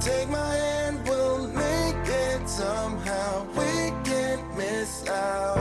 Take my hand, we'll make it somehow. We can't miss out.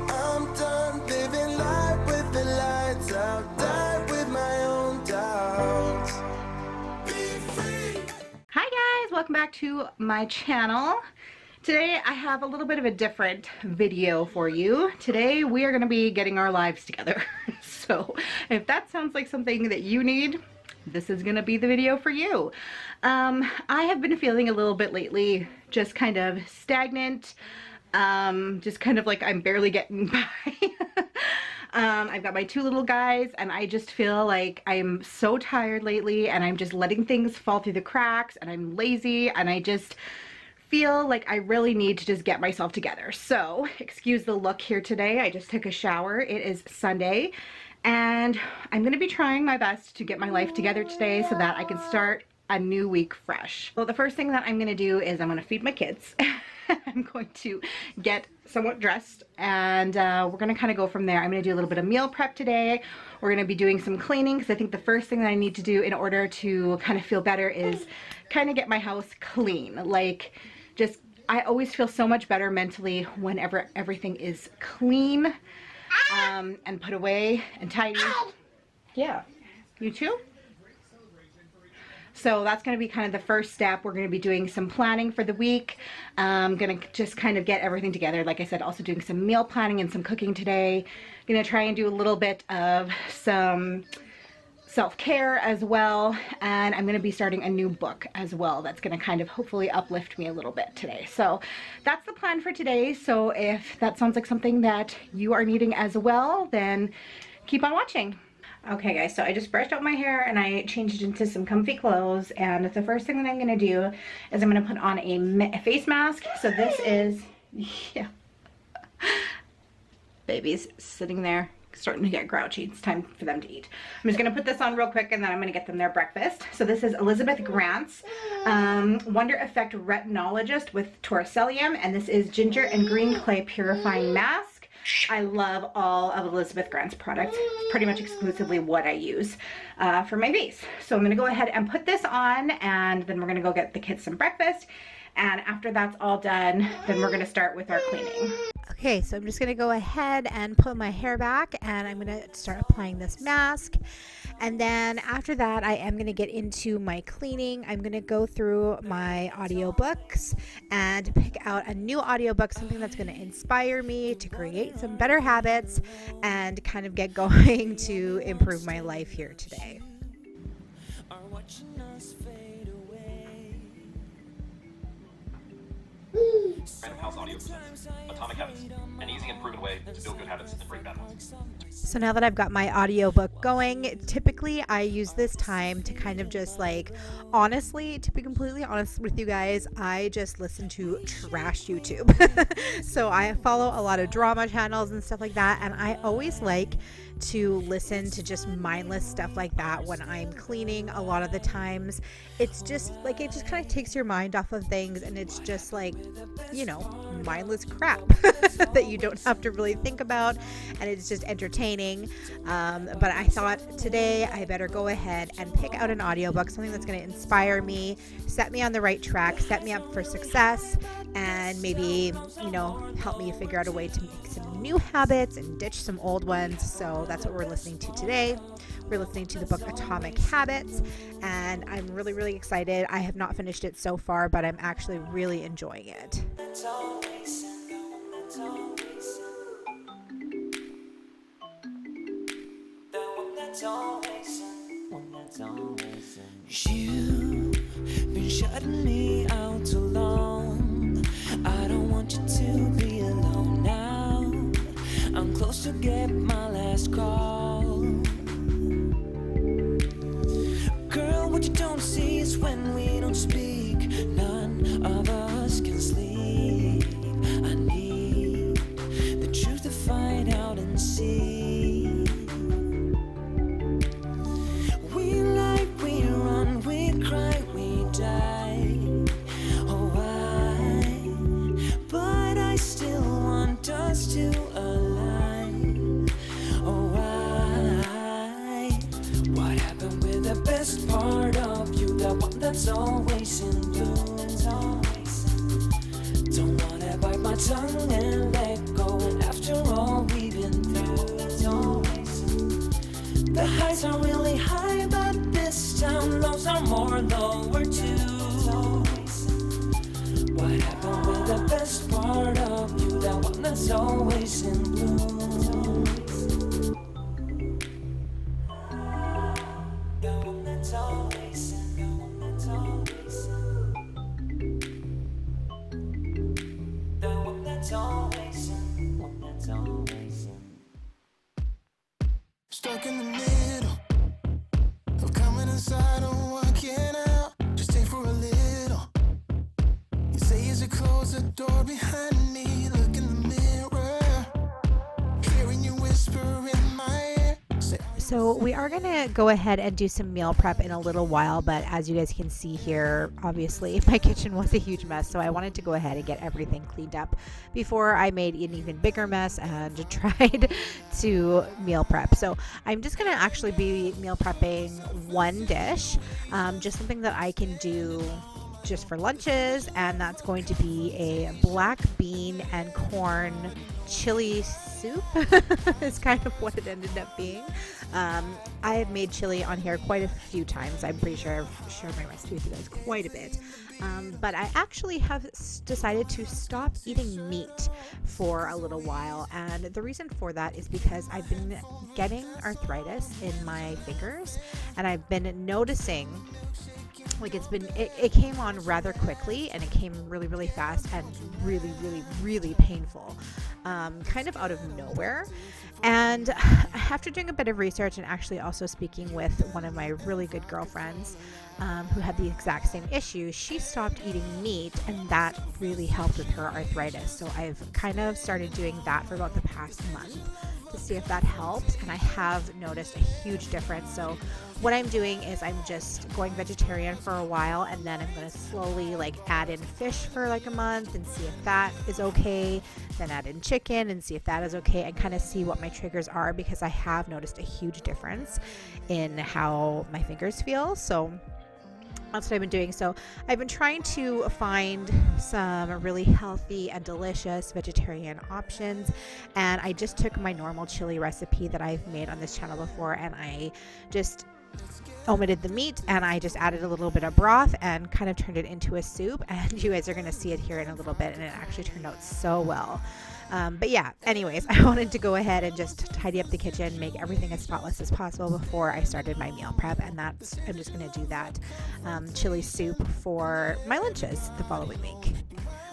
I'm done living life with the lights out. Die with my own doubts. Be free. Hi guys, welcome back to my channel. Today I have a little bit of a different video for you. Today we are going to be getting our lives together. So if that sounds like something that you need, this is going to be the video for you. I have been feeling a little bit lately just kind of stagnant, just kind of like I'm barely getting by. I've got my two little guys and I just feel like I'm so tired lately and I'm just letting things fall through the cracks and I'm lazy and I just feel like I really need to just get myself together. So excuse the look here today. I just took a shower. It is Sunday and I'm going to be trying my best to get my life together today so that I can start a new week fresh. Well, the first thing that I'm going to do is I'm going to feed my kids. I'm going to get somewhat dressed and we're going to kind of go from there. I'm going to do a little bit of meal prep today. We're going to be doing some cleaning because I think the first thing that I need to do in order to kind of feel better is kind of get my house clean. Like, just, I always feel so much better mentally whenever everything is clean and put away and tidy. Yeah, you too? So that's going to be kind of the first step. We're going to be doing some planning for the week. I'm going to just kind of get everything together. Like I said, also doing some meal planning and some cooking today. Going to try and do a little bit of some self-care as well, and I'm going to be starting a new book as well that's going to kind of hopefully uplift me a little bit today. So that's the plan for today. So if that sounds like something that you are needing as well, then keep on watching. Okay guys, so I just brushed out my hair and I changed it into some comfy clothes, and the first thing that I'm going to do is I'm going to put on a face mask. So this is, yeah, baby's sitting there starting to get grouchy. It's time for them to eat. I'm just going to put this on real quick and then I'm going to get them their breakfast. So this is Elizabeth Grant's Wonder Effect Retinologist with Torricellium, and this is Ginger and Green Clay Purifying Mask. I love all of Elizabeth Grant's products. It's pretty much exclusively what I use for my face. So I'm going to go ahead and put this on, and then we're going to go get the kids some breakfast. And after that's all done, then we're going to start with our cleaning. Okay, so I'm just going to go ahead and pull my hair back and I'm going to start applying this mask. And then after that, I am going to get into my cleaning. I'm going to go through my audiobooks and pick out a new audiobook, something that's going to inspire me to create some better habits and kind of get going to improve my life here today. Random House Audio presents Atomic Habits, an easy and proven way to build good habits and break bad ones. So now that I've got my audiobook going, typically I use this time to kind of just like, honestly, to be completely honest with you guys, I just listen to trash YouTube. So I follow a lot of drama channels and stuff like that, and I always like to listen to just mindless stuff like that when I'm cleaning. A lot of the times it's just like, it just kind of takes your mind off of things, and it's just like, you know, mindless crap that you don't have to really think about, and it's just entertaining. But I thought today I better go ahead and pick out an audiobook, something that's going to inspire me, set me on the right track, set me up for success, and maybe, you know, help me figure out a way to make some new habits and ditch some old ones. So that's what we're listening to today. We're listening to the book Atomic Habits, and I'm really, really excited. I have not finished it so far, but I'm actually really enjoying it. You've been shutting me out too long. I don't want you to be alone now. I'm close to get my last call. Girl, what you don't see is when we don't speak, none of us can sleep. I need the truth to find out and see. We lie, we run, we cry, we die. Oh, why? But I still want us to align. Oh, why? What happened with the best part of you? that's always in bloom. Don't wanna bite my tongue and let go. And after all we've been through, the highs are really high, but this time lows are more lower too. What happened with the best part of you? That one that's always in bloom. That one that's always in, that one that's always in. That one that's always in, one that's always in. Stuck in the middle of coming inside and walking out. Just stay for a little. You say as you close the door behind me, look in the mirror, hearing you whisper in my ear. So we are going to go ahead and do some meal prep in a little while, but as you guys can see here, obviously my kitchen was a huge mess, so I wanted to go ahead and get everything cleaned up before I made an even bigger mess and tried to meal prep. So I'm just going to actually be meal prepping one dish, just something that I can do just for lunches, and that's going to be a black bean and corn chili soup. Is kind of what it ended up being. I have made chili on here quite a few times. I'm pretty sure I've shared my recipe with you guys quite a bit. But I actually have decided to stop eating meat for a little while, and the reason for that is because I've been getting arthritis in my fingers, and I've been noticing like it came on rather quickly, and it came really fast and really painful, kind of out of nowhere. And after doing a bit of research and actually also speaking with one of my really good girlfriends who had the exact same issue, she stopped eating meat, and that really helped with her arthritis. So I've kind of started doing that for about the past month to see if that helps, and I have noticed a huge difference. So what I'm doing is I'm just going vegetarian for a while, and then I'm going to slowly like add in fish for like a month and see if that is okay, then add in chicken and see if that is okay, and kind of see what my triggers are, because I have noticed a huge difference in how my fingers feel. So that's what I've been doing. So I've been trying to find some really healthy and delicious vegetarian options, and I just took my normal chili recipe that I've made on this channel before, and I just omitted the meat, and I just added a little bit of broth and kind of turned it into a soup, and you guys are going to see it here in a little bit, and it actually turned out so well. But yeah, anyways, I wanted to go ahead and just tidy up the kitchen, make everything as spotless as possible before I started my meal prep, and I'm just going to do that chili soup for my lunches the following week.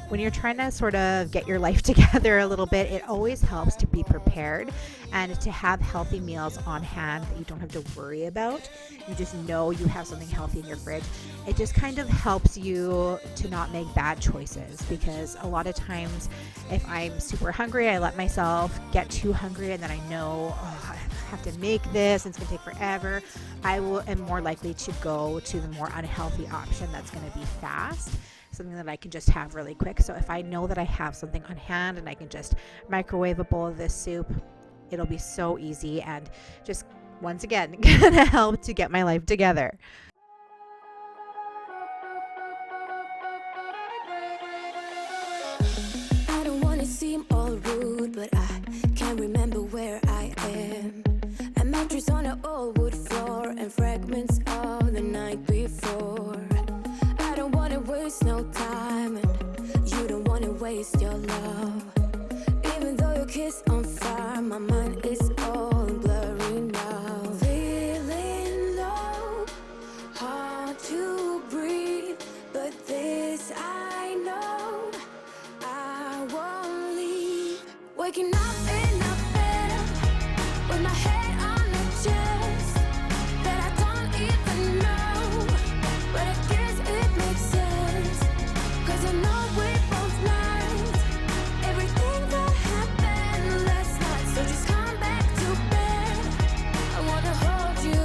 When you're trying to sort of get your life together a little bit, it always helps to be prepared and to have healthy meals on hand that you don't have to worry about. You just know you have something healthy in your fridge. It just kind of helps you to not make bad choices, because a lot of times if I'm super hungry, I let myself get too hungry, and then I know, I have to make this and it's going to take forever. I am more likely to go to the more unhealthy option that's going to be fast, something that I can just have really quick. So if I know that I have something on hand and I can just microwave a bowl of this soup, it'll be so easy and just, once again, gonna help to get my life together. I don't wanna seem all rude, but I can't remember where I am. A mattress on an old wood floor and fragments of the night before. I don't wanna waste no time, and you don't wanna waste your love. Even though your kiss on fire, my mind is all blurry now. Feeling low, hard to breathe, but this I know, I won't leave. Waking up in a bed with my head on the chest that I don't even know, but I guess it makes sense, 'cause I know we both learned everything that happened last night. So just come back to bed, I wanna hold you,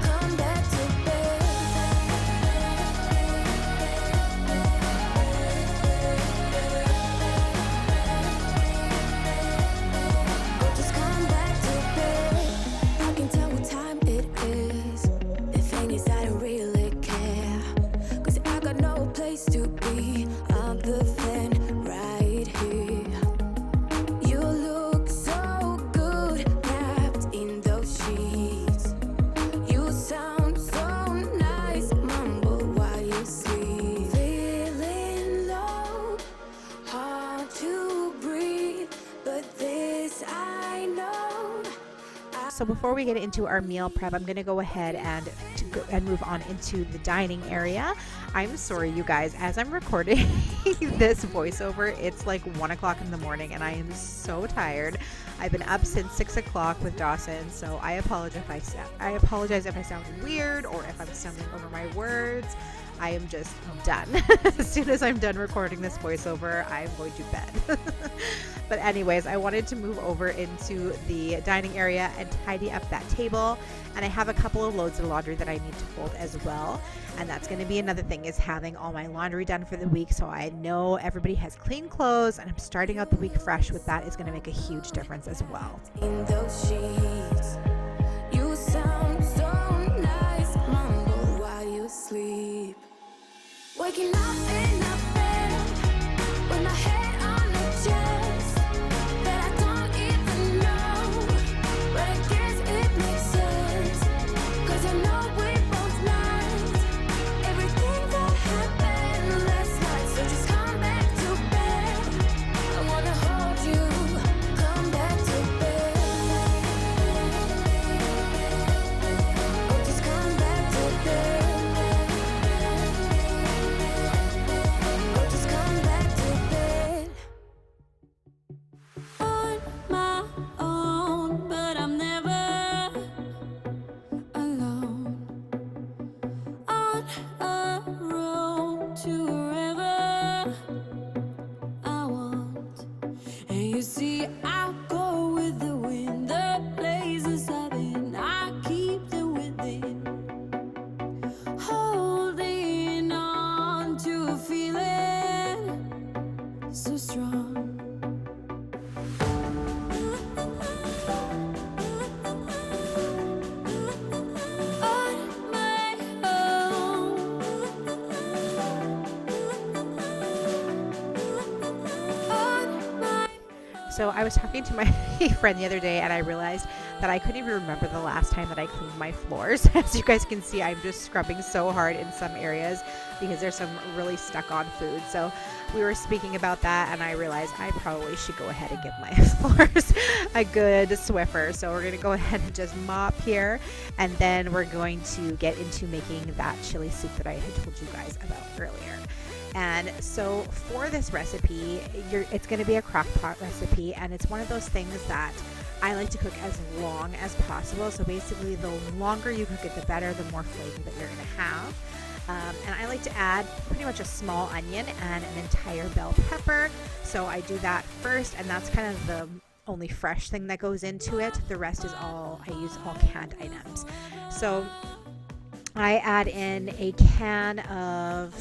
come back to bed. So before we get into our meal prep, I'm going to go ahead and move on into the dining area. I'm sorry, you guys, as I'm recording this voiceover, it's like 1 o'clock in the morning and I am so tired. I've been up since 6 o'clock with Dawson, so I apologize if I sound weird or if I'm stumbling over my words. I am just done. As soon as I'm done recording this voiceover, I'm going to bed. But anyways, I wanted to move over into the dining area and tidy up that table. And I have a couple of loads of laundry that I need to fold as well. And that's going to be another thing, is having all my laundry done for the week, so I know everybody has clean clothes and I'm starting out the week fresh with that. Is going to make a huge difference as well. In those sheets, you sound so nice, mumble while you sleep. Waking up in a bed with my head on the chest that I don't even know, but I guess it makes sense, 'cause I know we both like everything that happened last night. So just come back to bed. I wanna hold you. Come back to bed. Oh, just come back to bed. Oh, just come back to bed. On my own, but I'm never alone. On a road to wherever I want. And you see, I go with the wind, the places I've been, I keep them within. Holding on to a feeling so strong. On my own. On my So I was talking to my friend the other day and I realized that I couldn't even remember the last time that I cleaned my floors. As you guys can see, I'm just scrubbing so hard in some areas because there's some really stuck on food. So we were speaking about that and I realized I probably should go ahead and give my floors a good Swiffer. So we're going to go ahead and just mop here, and then we're going to get into making that chili soup that I had told you guys about earlier. And so for this recipe, it's going to be a crock pot recipe, and it's one of those things that I like to cook as long as possible. So basically, the longer you cook it, the better, the more flavor that you're going to have. And I like to add pretty much a small onion and an entire bell pepper. So I do that first, and that's kind of the only fresh thing that goes into it. The rest is I use all canned items. So I add in a can of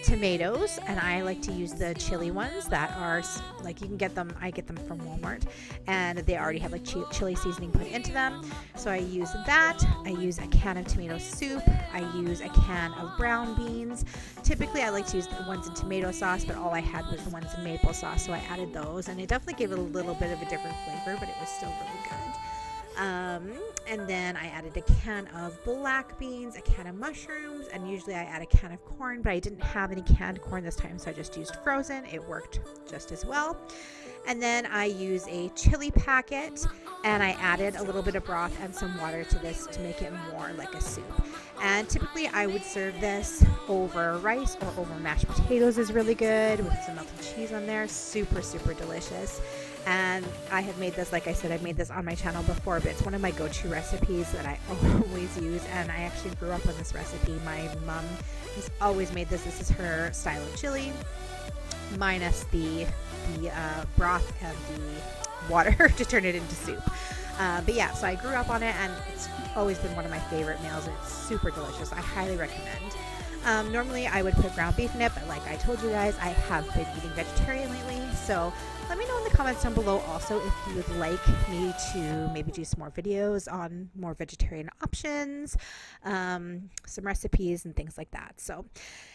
tomatoes, and I like to use the chili ones that are like, you can get them, I get them from Walmart, and they already have like chili seasoning put into them. So I use that. I use a can of tomato soup. I use a can of brown beans. Typically I like to use the ones in tomato sauce, but all I had was the ones in maple sauce, so I added those, and it definitely gave it a little bit of a different flavor, but it was still really good. And then I added a can of black beans, a can of mushrooms, and usually I add a can of corn, but I didn't have any canned corn this time, so I just used frozen. It worked just as well. And then I use a chili packet, and I added a little bit of broth and some water to this to make it more like a soup. And typically I would serve this over rice or over mashed potatoes is really good, with some melted cheese on there. Super, super delicious. And I have made this, like I said, I've made this on my channel before, but it's one of my go-to recipes that I always use, and I actually grew up on this recipe. My mom has always made this. This is her style of chili, minus the broth and the water to turn it into soup. But yeah, so I grew up on it, and it's always been one of my favorite meals. It's super delicious. I highly recommend. Normally I would put ground beef in it, but like I told you guys, I have been eating vegetarian lately, so let me know in the comments down below also if you would like me to maybe do some more videos on more vegetarian options, some recipes and things like that. So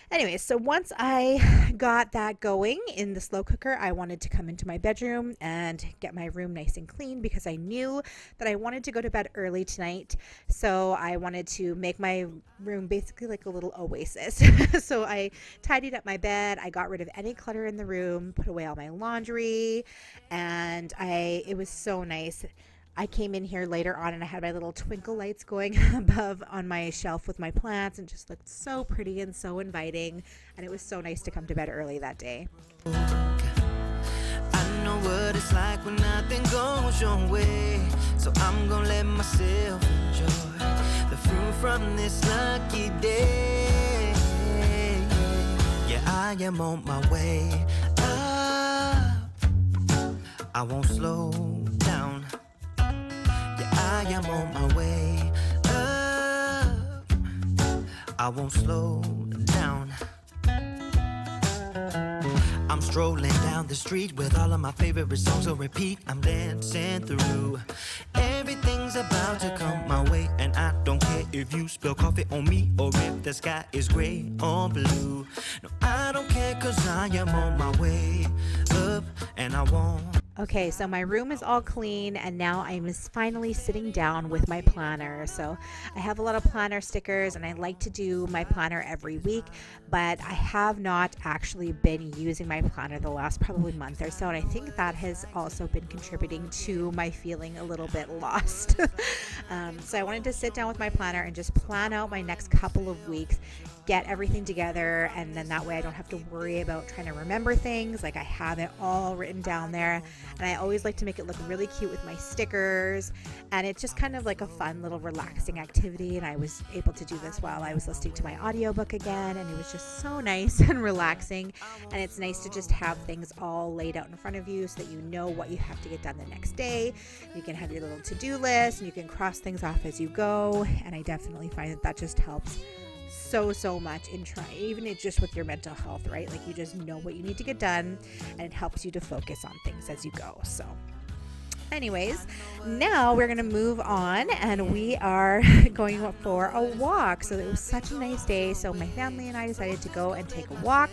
anyways, so once I got that going in the slow cooker, I wanted to come into my bedroom and get my room nice and clean, because I knew that I wanted to go to bed early tonight. So I wanted to make my room basically like a little oasis. So I tidied up my bed. I got rid of any clutter in the room, put away all my laundry, and it was so nice. I came in here later on and I had my little twinkle lights going above on my shelf with my plants, and just looked so pretty and so inviting, and it was so nice to come to bed early that day. I know what it's like when nothing goes your way, so I'm gonna let myself enjoy the fruit from this lucky day. Yeah, I am on my way up, I won't slow down. Yeah, I am on my way up, I won't slow down. I'm strolling down the street with all of my favorite songs on repeat. I'm dancing through. Everything's about to come my way, and I don't care if you spill coffee on me or if the sky is gray or blue. No, I don't care, 'cause I am on my way up, and I won't. Okay, so my room is all clean, and now I'm finally sitting down with my planner. So I have a lot of planner stickers, and I like to do my planner every week, but I have not actually been using my planner the last probably month or so, and I think that has also been contributing to my feeling a little bit lost. So I wanted to sit down with my planner and just plan out my next couple of weeks, get everything together, and then that way I don't have to worry about trying to remember things. Like, I have it all written down there, and I always like to make it look really cute with my stickers, and it's just kind of like a fun little relaxing activity. And I was able to do this while I was listening to my audiobook again, and it was just so nice and relaxing. And it's nice to just have things all laid out in front of you so that you know what you have to get done the next day. You can have your little to-do list, and you can cross things off as you go, and I definitely find that just helps so much in trying, even it just with your mental health, right? Like, you just know what you need to get done, and it helps you to focus on things as you go. So anyways, now we're gonna move on, and we are going for a walk. So it was such a nice day, so my family and I decided to go and take a walk,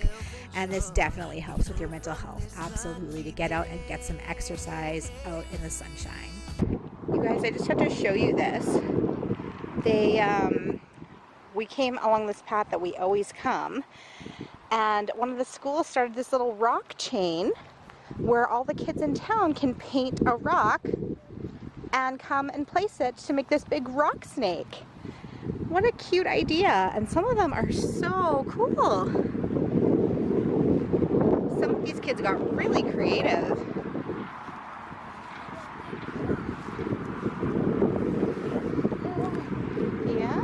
and this definitely helps with your mental health, absolutely, to get out and get some exercise out in the sunshine. You guys, I just have to show you this. We came along this path that we always come, and one of the schools started this little rock chain where all the kids in town can paint a rock and come and place it to make this big rock snake. What a cute idea, and some of them are so cool. Some of these kids got really creative. Yeah.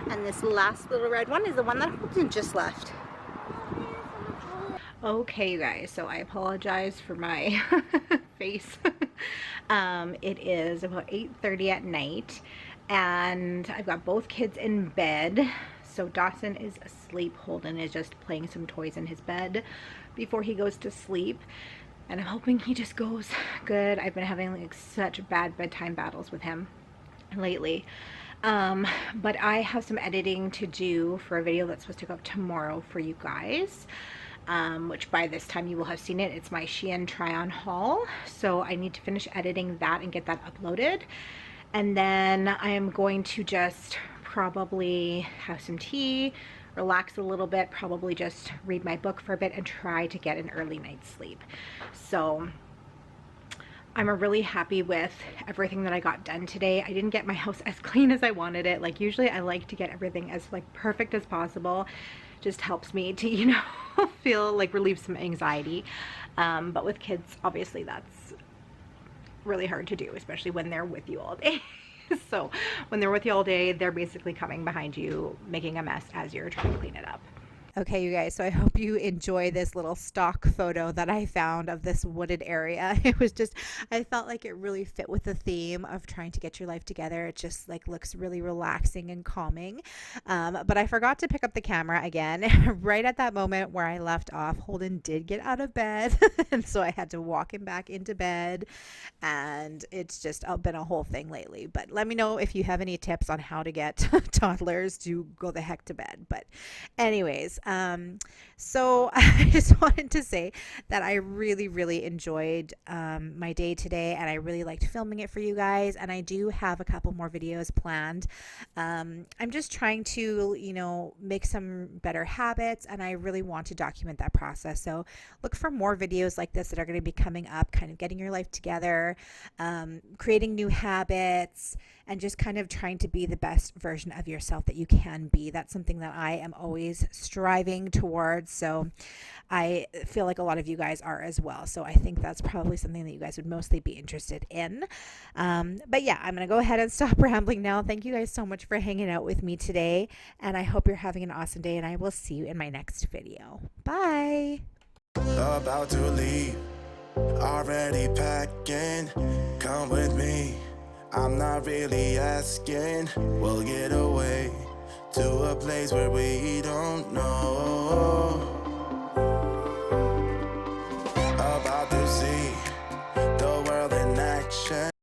And this last little red one is the one that Holden just left. Okay, you guys, so I apologize for my face. It is about 8:30 at night, and I've got both kids in bed. So Dawson is asleep. Holden is just playing some toys in his bed before he goes to sleep, and I'm hoping he just goes good. I've been having like such bad bedtime battles with him lately. But I have some editing to do for a video that's supposed to go up tomorrow for you guys, which by this time you will have seen it. It's my Shein try-on haul, so I need to finish editing that and get that uploaded, and then I am going to just probably have some tea, relax a little bit, probably just read my book for a bit, and try to get an early night's sleep. So I'm really happy with everything that I got done today. I didn't get my house as clean as I wanted it. Like, usually I like to get everything as like perfect as possible. Just helps me to, you know, feel like relieve some anxiety. But with kids, obviously that's really hard to do, especially when they're with you all day. So when they're with you all day, they're basically coming behind you, making a mess as you're trying to clean it up. Okay, you guys, so I hope you enjoy this little stock photo that I found of this wooded area. It was just, I felt like it really fit with the theme of trying to get your life together. It just like looks really relaxing and calming. But I forgot to pick up the camera again. Right at that moment where I left off, Holden did get out of bed. And so I had to walk him back into bed. And it's just been a whole thing lately. But let me know if you have any tips on how to get toddlers to go the heck to bed. But anyways, So I just wanted to say that I really, really enjoyed my day today, and I really liked filming it for you guys. And I do have a couple more videos planned. I'm just trying to, make some better habits, and I really want to document that process. So look for more videos like this that are going to be coming up, kind of getting your life together, creating new habits, and just kind of trying to be the best version of yourself that you can be. That's something that I am always striving towards. So I feel like a lot of you guys are as well. So I think that's probably something that you guys would mostly be interested in. But yeah, I'm going to go ahead and stop rambling now. Thank you guys so much for hanging out with me today. And I hope you're having an awesome day, and I will see you in my next video. Bye. About to leave, already packing. Come with me, I'm not really asking. We'll get away to a place where we don't know.